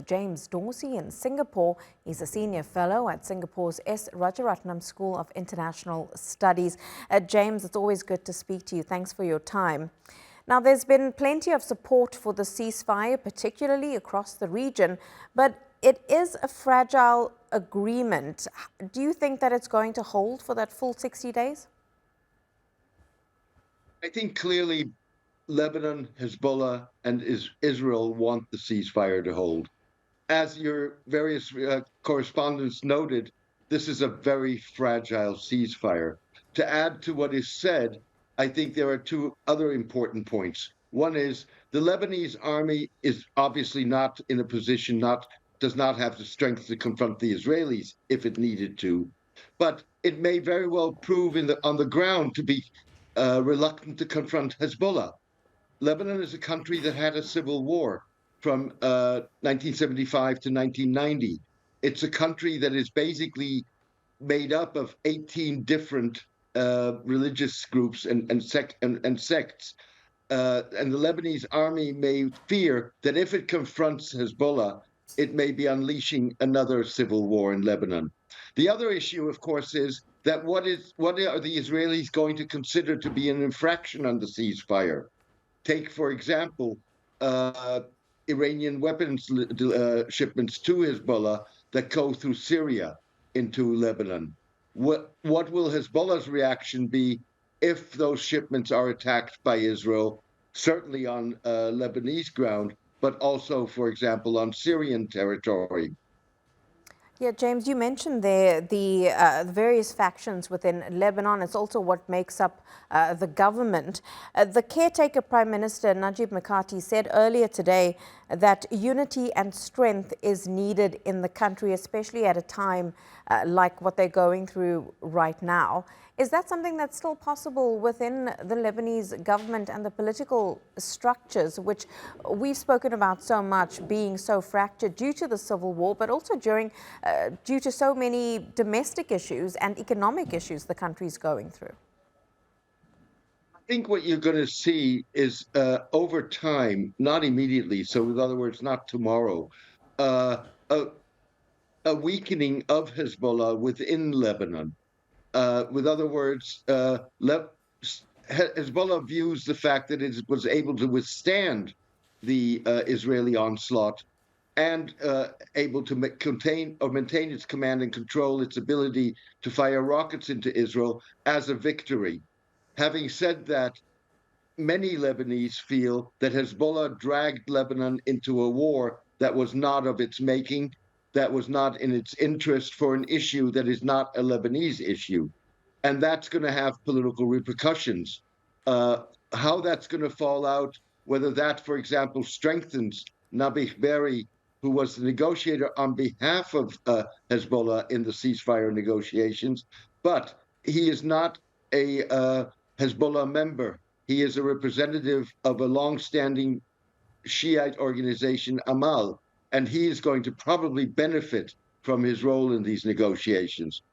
with James Dorsey in Singapore. He's a senior fellow at Singapore's S. Rajaratnam School of International Studies. James, it's always good to speak to you. Thanks for your time. Now, there's been plenty of support for the ceasefire, particularly across the region, but it is a fragile agreement. Do you think that it's going to hold for that full 60 days? I think clearly Lebanon, Hezbollah, and Israel want the ceasefire to hold. As your various correspondents noted, this is a very fragile ceasefire. To add to what is said, I think there are two other important points. One is the Lebanese army is obviously not in a position, does not have the strength to confront the Israelis if it needed to, but it may very well prove on the ground to be reluctant to confront Hezbollah. Lebanon is a country that had a civil war from 1975 to 1990. It's a country that is basically made up of 18 different religious groups and sects. And the Lebanese army may fear that if it confronts Hezbollah, it may be unleashing another civil war in Lebanon. The other issue, of course, is that what are the Israelis going to consider to be an infraction on the ceasefire? Take, for example, Iranian weapons shipments to Hezbollah that go through Syria into Lebanon. What will Hezbollah's reaction be if those shipments are attacked by Israel, certainly on Lebanese ground, but also, for example, on Syrian territory? Yeah, James, you mentioned there the various factions within Lebanon. It's also what makes up the government. The caretaker Prime Minister Najib Mikati said earlier today that unity and strength is needed in the country, especially at a time like what they're going through right now. Is that something that's still possible within the Lebanese government and the political structures, which we've spoken about so much being so fractured due to the civil war, but also due to so many domestic issues and economic issues the country's going through? I think what you're going to see is over time, not immediately, so in other words, not tomorrow, a weakening of Hezbollah within Lebanon. With other words, Hezbollah views the fact that it was able to withstand the Israeli onslaught and able to maintain its command and control, its ability to fire rockets into Israel as a victory. Having said that, many Lebanese feel that Hezbollah dragged Lebanon into a war that was not of its making, that was not in its interest for an issue that is not a Lebanese issue. And that's going to have political repercussions. How that's going to fall out, whether that, for example, strengthens Nabih Berri, who was the negotiator on behalf of Hezbollah in the ceasefire negotiations, but he is not a Hezbollah member. He is a representative of a long-standing Shiite organization, Amal, and he is going to probably benefit from his role in these negotiations.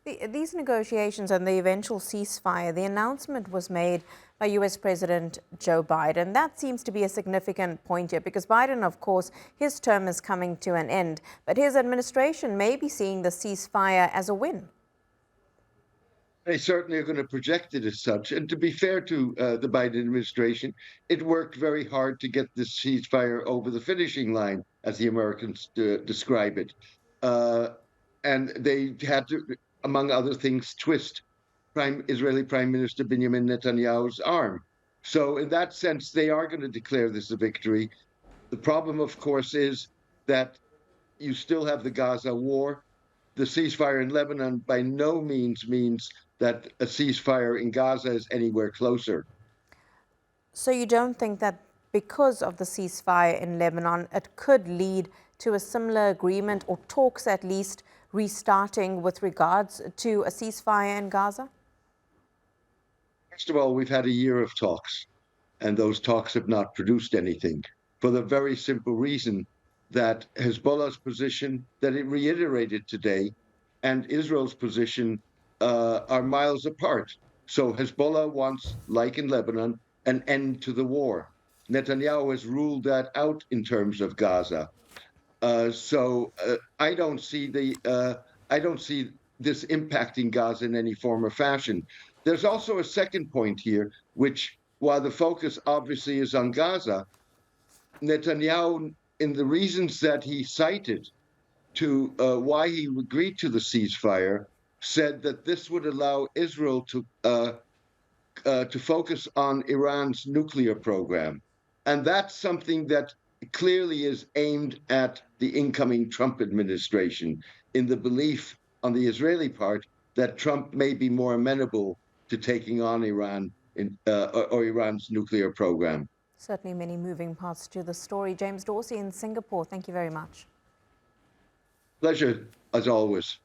These negotiations and the eventual ceasefire, the announcement was made by U.S. President Joe Biden. That seems to be a significant point here because Biden, of course, his term is coming to an end, but his administration may be seeing the ceasefire as a win. They certainly are going to project it as such. And to be fair to the Biden administration, it worked very hard to get this ceasefire over the finishing line, as the Americans describe it. And they had to, among other things, twist Israeli Prime Minister Benjamin Netanyahu's arm. So in that sense, they are going to declare this a victory. The problem, of course, is that you still have the Gaza war. The ceasefire in Lebanon by no means means that a ceasefire in Gaza is anywhere closer. So you don't think that because of the ceasefire in Lebanon, it could lead to a similar agreement or talks at least restarting with regards to a ceasefire in Gaza? First of all, we've had a year of talks, and those talks have not produced anything for the very simple reason that Hezbollah's position that it reiterated today and Israel's position are miles apart. So Hezbollah wants, like in Lebanon, an end to the war. Netanyahu has ruled that out in terms of Gaza. I don't see this impacting Gaza in any form or fashion. There's also a second point here, which, while the focus obviously is on Gaza, Netanyahu, in the reasons that he cited to why he agreed to the ceasefire, said that this would allow Israel to focus on Iran's nuclear program. And that's something that clearly is aimed at the incoming Trump administration, in the belief on the Israeli part that Trump may be more amenable to taking on Iran or Iran's nuclear program. Certainly many moving parts to the story. James Dorsey in Singapore, thank you very much. Pleasure, as always.